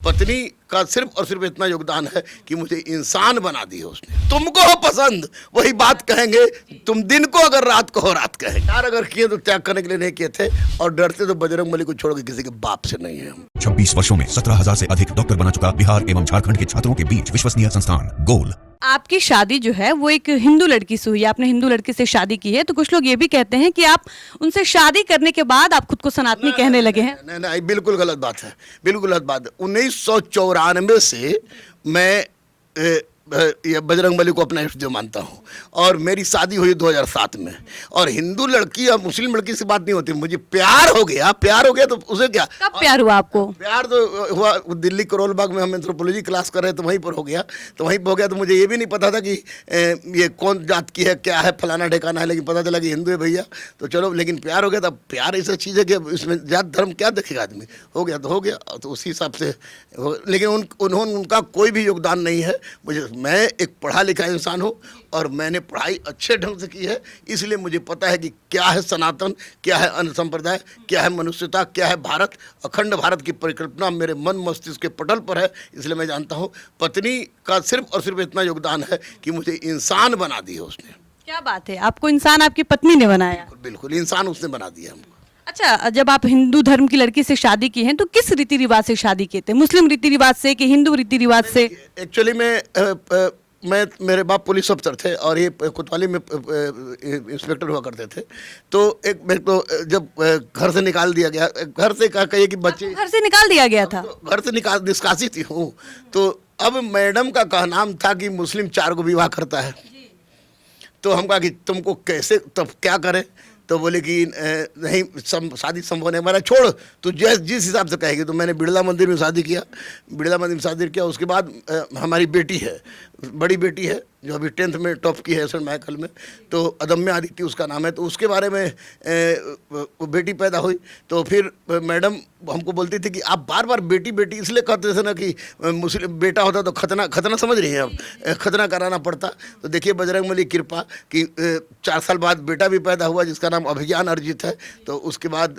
पत्नी का सिर्फ और सिर्फ इतना योगदान है कि मुझे इंसान बना दी है उसने। तुमको हो पसंद वही बात कहेंगे, तुम दिन को अगर रात को हो रात कहेंगे। प्यार अगर किए तो त्याग करने के लिए नहीं किए थे, और डरते तो बजरंगबली को छोड़ के किसी के बाप से नहीं है हम। 26 वर्षों में 17,000 से अधिक डॉक्टर बना चुका बिहार एवं झारखंड के छात्रों के बीच विश्वसनीय संस्थान गोल। आपकी शादी जो है वो एक हिंदू लड़की से हुई है, आपने हिंदू लड़की से शादी की है, तो कुछ लोग ये भी कहते हैं कि आप उनसे शादी करने के बाद आप खुद को सनातनी कहने लगे हैं। नहीं नहीं, बिल्कुल गलत बात है, बिल्कुल गलत बात है। 1994 से मैं ये बजरंगबली को अपना इष्ट देव मानता हूँ, और मेरी शादी हुई 2007 में। और हिंदू लड़की या मुस्लिम लड़की से बात नहीं होती, मुझे प्यार हो गया तो उसे क्या। कब प्यार हुआ आपको? प्यार तो हुआ दिल्ली करोल बाग में, हम एंथ्रोपोलॉजी क्लास कर रहे तो वहीं पर हो गया। तो मुझे ये भी नहीं पता था कि ये कौन जात की है, क्या है, फलाना ठिकाना है, लेकिन पता चला कि हिंदू है भैया, तो चलो। लेकिन प्यार हो गया, तब प्यार ऐसा चीज़ है कि इसमें जात धर्म क्या देखेगा आदमी। हो गया तो हो गया, तो उसी हिसाब से लेकिन उनका कोई भी योगदान नहीं है। मैं एक पढ़ा लिखा इंसान हूँ, और मैंने पढ़ाई अच्छे ढंग से की है, इसलिए मुझे पता है कि क्या है सनातन, क्या है अन्य संप्रदाय, क्या है मनुष्यता, क्या है भारत। अखंड भारत की परिकल्पना मेरे मन मस्तिष्क के पटल पर है, इसलिए मैं जानता हूँ पत्नी का सिर्फ और सिर्फ इतना योगदान है कि मुझे इंसान बना दी है उसने। क्या बात है, आपको इंसान आपकी पत्नी ने बनाया? बिल्कुल इंसान उसने बना दिया हमको। अच्छा, जब आप हिंदू धर्म की लड़की से शादी की है तो किस रीति रिवाज से शादी किए थे? मुस्लिम रीति रिवाज से कि हिंदू रीति रिवाज से? एक्चुअली मेरे बाप पुलिस अफसर थे, और ये कोतवाली में इंस्पेक्टर हुआ करते थे। तो एक मेरे को जब घर से निकाल दिया गया, घर से कहिए कि बच्चे घर से निकाल दिया गया था? तो घर से निष्कासित ही हूँ। तो अब मैडम का कहनाम था कि मुस्लिम 4 को विवाह करता है। तो हम कहा कि तुमको कैसे, तब क्या करें? तो बोले कि नहीं, शादी संभव नहीं, हमारा छोड़, तो जिस हिसाब से कहेगी। तो मैंने बिरला मंदिर में शादी किया, उसके बाद हमारी बेटी है, बड़ी बेटी है, जो अभी 10th में टॉप की है सर महकल में, तो अदम्य आदित्य उसका नाम है। तो उसके बारे में वो बेटी पैदा हुई। तो फिर मैडम हमको बोलती थी कि आप बार बार बेटी बेटी इसलिए कहते थे ना कि मुस्लिम बेटा होता तो खतना समझ रही हैं आप, खतना कराना पड़ता। तो देखिए बजरंगबली की कृपा कि 4 साल बाद बेटा भी पैदा हुआ, जिसका नाम अभिज्ञान अर्जित है। तो उसके बाद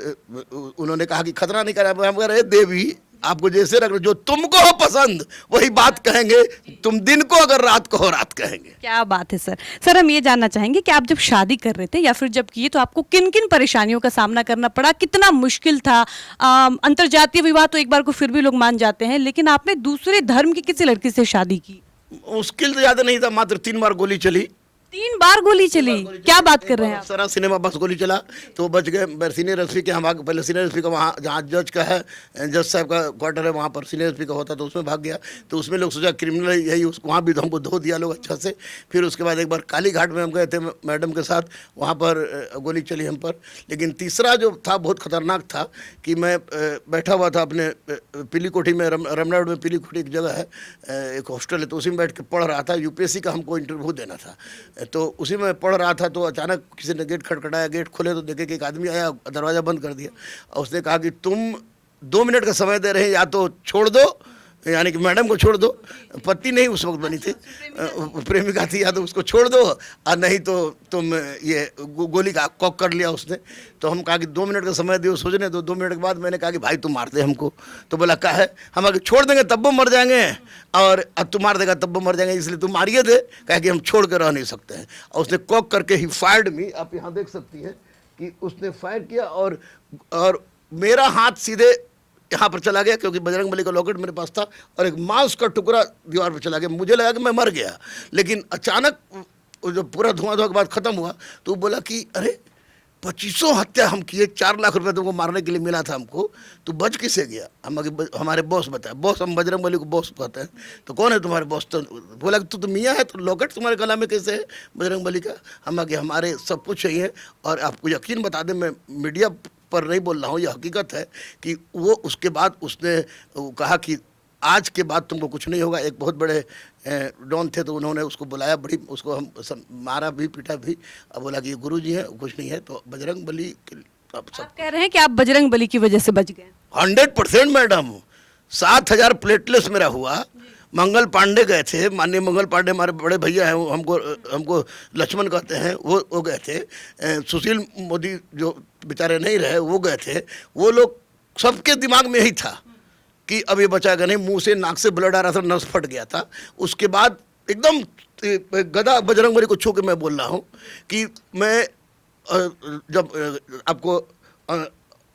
उन्होंने कहा कि खतना नहीं करा। हम कह रहे देवी, आपको जैसे रख, जो तुमको हो पसंद वही बात कहेंगे, तुम दिन को अगर रात को हो रात कहेंगे। क्या बात है सर। सर, हम ये जानना चाहेंगे कि आप जब शादी कर रहे थे या फिर जब किए तो आपको किन किन परेशानियों का सामना करना पड़ा, कितना मुश्किल था? अंतरजातीय विवाह तो एक बार को फिर भी लोग मान जाते हैं, लेकिन आपने दूसरे धर्म की किसी लड़की से शादी की? मुश्किल तो ज़्यादा नहीं था, मात्र 3 बार गोली चली। 3 बार गोली चली? क्या बात कर रहे हैं आप? सारा सिनेमा बस गोली चला तो बच गए। सीनियर एसपी के हम आगे, पहले सीनियर एसपी का वहाँ जहाँ जज का है, जज साहब का क्वार्टर है, वहाँ पर सीनियर एसपी का होता, तो उसमें भाग गया। तो उसमें लोग सोचा क्रिमिनल यही, उसको वहाँ भी हमको धो दिया लोग अच्छा से। फिर उसके बाद एक बार काली घाट में हम गए थे मैडम के साथ, वहाँ पर गोली चली हम पर। लेकिन तीसरा जो था बहुत खतरनाक था कि मैं बैठा हुआ था अपने पीली कोठी में, रमना रोड में पीली कोठी एक जगह है, एक हॉस्टल है, तो उसी में बैठ के पढ़ रहा था। यूपीएससी का हमको इंटरव्यू देना था, तो उसी में पढ़ रहा था। तो अचानक किसी ने गेट खटखटाया, गेट खोले तो देखे कि एक आदमी आया, दरवाज़ा बंद कर दिया, और उसने कहा कि तुम 2 मिनट का समय दे रहे हैं, या तो छोड़ दो, यानी कि मैडम को छोड़ दो, पति नहीं उस वक्त बनी थी, प्रेमिका थी, या तो उसको छोड़ दो, और नहीं तो तुम ये गोली का कॉक कर लिया उसने। तो हम कहा कि 2 मिनट का समय दियो सोचने। तो 2 मिनट के बाद मैंने कहा कि भाई तुम मार दे हमको। तो बोला क्या है? हम आगे छोड़ देंगे तब वो मर जाएंगे, और अब तू मार देगा तब वो मर जाएंगे, इसलिए तुम मारिए थे, कहा कि हम छोड़ कर रह नहीं सकते हैं। और उसने कॉक करके ही फायर्ड मी, आप यहाँ देख सकती हैं कि उसने फायर किया, और मेरा हाथ सीधे यहाँ पर चला गया, क्योंकि बजरंगबली का लॉकेट मेरे पास था, और एक मांस का टुकड़ा दीवार पर चला गया। मुझे लगा कि मैं मर गया, लेकिन अचानक जब पूरा धुआं के बाद ख़त्म हुआ तो बोला कि अरे 2500 हत्या हम किए, 4 लाख रुपए तुमको मारने के लिए मिला था हमको, तो बच किसे गया? हमारे बॉस बताया, बॉस, हम बजरंगबली को बॉस कहते हैं। तो कौन है तुम्हारे बॉस? तो बोला कि तू तो मियाँ है, तो लॉकेट तुम्हारे गला में कैसे है बजरंगबली का? हम आगे हमारे सब कुछ चाहिए, और आपको यकीन बता दें, मैं मीडिया पर नहीं बोल रहा हूँ, यह हकीकत है कि वो उसके बाद उसने कहा कि आज के बाद तुमको कुछ नहीं होगा। एक बहुत बड़े डॉन थे, तो उन्होंने उसको बुलाया, बड़ी उसको हम मारा भी, पीटा भी। अब बोला कि ये गुरुजी हैं, कुछ नहीं है। तो बजरंगबली आप कह रहे हैं कि आप बजरंगबली की वजह से बच गए? 100% मैडम। 7000 प्लेटलेट्स मेरा हुआ। मंगल पांडे गए थे, माननीय मंगल पांडे हमारे बड़े भैया हैं, हमको लक्ष्मण कहते हैं, वो गए थे। सुशील मोदी जो बेचारे नहीं रहे, वो गए थे। वो लोग सबके दिमाग में यही था कि अब ये बचाएगा नहीं, मुंह से नाक से ब्लड आ रहा था, नस फट गया था। उसके बाद एकदम गदा बजरंगबली को छू के मैं बोल रहा हूँ कि मैं जब आपको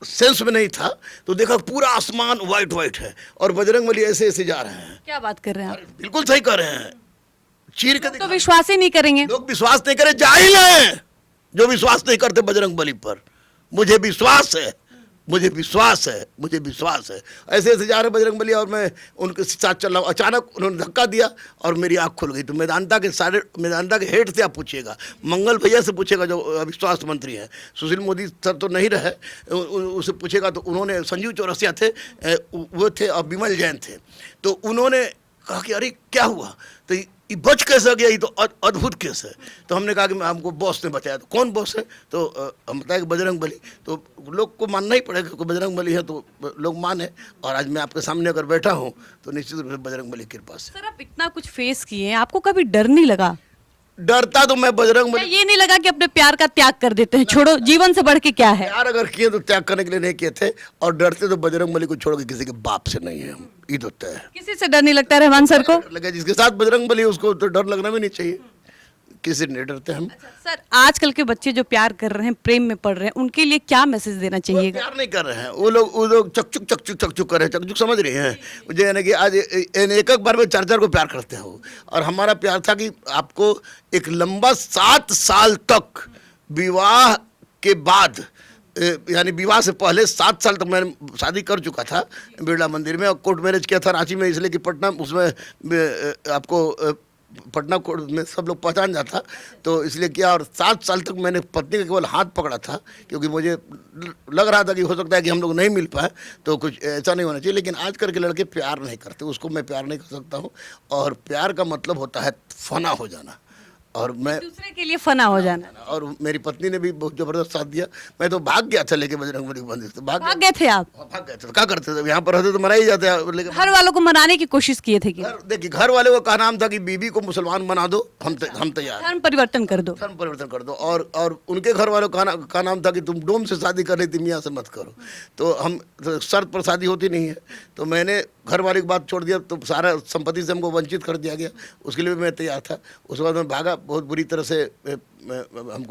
सेंस में नहीं था तो देखा पूरा आसमान वाइट वाइट है और बजरंगबली ऐसे ऐसे जा रहे हैं। क्या बात कर रहे हैं आप? बिल्कुल सही कर रहे हैं, चीर के तो दिखा। विश्वास ही नहीं करेंगे। लोग विश्वास नहीं करे, जाहिल हैं जो विश्वास नहीं करते बजरंगबली पर। मुझे विश्वास है, मुझे विश्वास है, मुझे विश्वास है। ऐसे ऐसे जा रहे बजरंगबली और मैं उनके साथ चल रहा हूँ। अचानक उन्होंने धक्का दिया और मेरी आँख खुल गई। तो मेदांता के हेड से आप पूछिएगा, मंगल भैया से पूछेगा जो अभी स्वास्थ्य मंत्री हैं, सुशील मोदी सर तो नहीं रहे, उससे पूछेगा तो उन्होंने, संजीव चौरसिया थे वो थे और विमल जैन थे, तो उन्होंने कहा कि अरे क्या हुआ, तो ये बच कैसे गया, ये तो अद्भुत केस है। तो हमने कहा कि हमको बॉस ने बचाया। तो कौन बॉस है, तो हम बताया कि बजरंगबली। तो लोग को मानना ही पड़ेगा कि बजरंगबली है तो लोग माने। और आज मैं आपके सामने अगर बैठा हूँ तो निश्चित रूप से बजरंगबली की कृपा से। सर आप इतना कुछ फेस किए हैं, आपको कभी डर नहीं लगा? डरता तो मैं या बजरंगबली, ये नहीं लगा कि अपने प्यार का त्याग कर देते हैं, छोड़ो, जीवन से बढ़ के क्या है? प्यार अगर किए तो त्याग करने के लिए नहीं किए थे, और डरते तो बजरंगबली को छोड़ के किसी के बाप से नहीं है हम, ये तो तय है। किसी से डर नहीं लगता रहमान सर को? लगे जिसके साथ बजरंगबली है उसको तो डर लगना भी नहीं चाहिए, किसी से नहीं डरते हम। सर आजकल के बच्चे जो प्यार कर रहे हैं, प्रेम में पड़ रहे हैं, उनके लिए क्या मैसेज देना वो चाहिएगा? प्यार नहीं कर रहे हैं, वो लोग चकचुक कर रहे हैं। चकचुक समझ रही हैं, मुझे यानी कि आज एक बार में 4 को प्यार करते हैं वो। और हमारा प्यार था कि आपको एक लंबा 7 साल तक विवाह के बाद, यानी विवाह से पहले 7 साल तक मैंने शादी कर चुका था बिरला मंदिर में, और कोर्ट मैरिज किया था रांची में, इसलिए कि पटना उसमें आपको पटना कोर्ट में सब लोग पहचान जाता, तो इसलिए किया। और 7 साल तक मैंने पत्नी का केवल हाथ पकड़ा था, क्योंकि मुझे लग रहा था कि हो सकता है कि हम लोग नहीं मिल पाए, तो कुछ ऐसा नहीं होना चाहिए। लेकिन आजकल के लड़के प्यार नहीं करते, उसको मैं प्यार नहीं कर सकता हूँ। और प्यार का मतलब होता है फना हो जाना, और मैं दूसरे के लिए फना हो जाना। और मेरी पत्नी ने भी बहुत जबरदस्त साथ दिया। मैं तो भाग गया था लेके बजरंगबली के मंदिर से, भाग गए थे आप? भाग गए थे। तो क्या करते थे, यहाँ पर रहते तो मरा ही जाते, लेकिन घर वालों को मनाने की कोशिश किए थे कि देखिए घर वाले को कहा नाम था कि बीबी को मुसलमान बना दो, हम तैयार, धर्म परिवर्तन कर दो। धर्म परिवर्तन कर दो। और उनके घर वालों का नाम था कि तुम डोम से शादी कर रही थी, मियाँ से मत करो। तो हम तो शर्त पर शादी होती नहीं है, तो मैंने घर वाले की बात छोड़ दिया, तो सारा संपत्ति से हमको वंचित कर दिया गया, उसके लिए भी मैं तैयार था। उसके बाद मैं भागा, बहुत बुरी तरह से हमको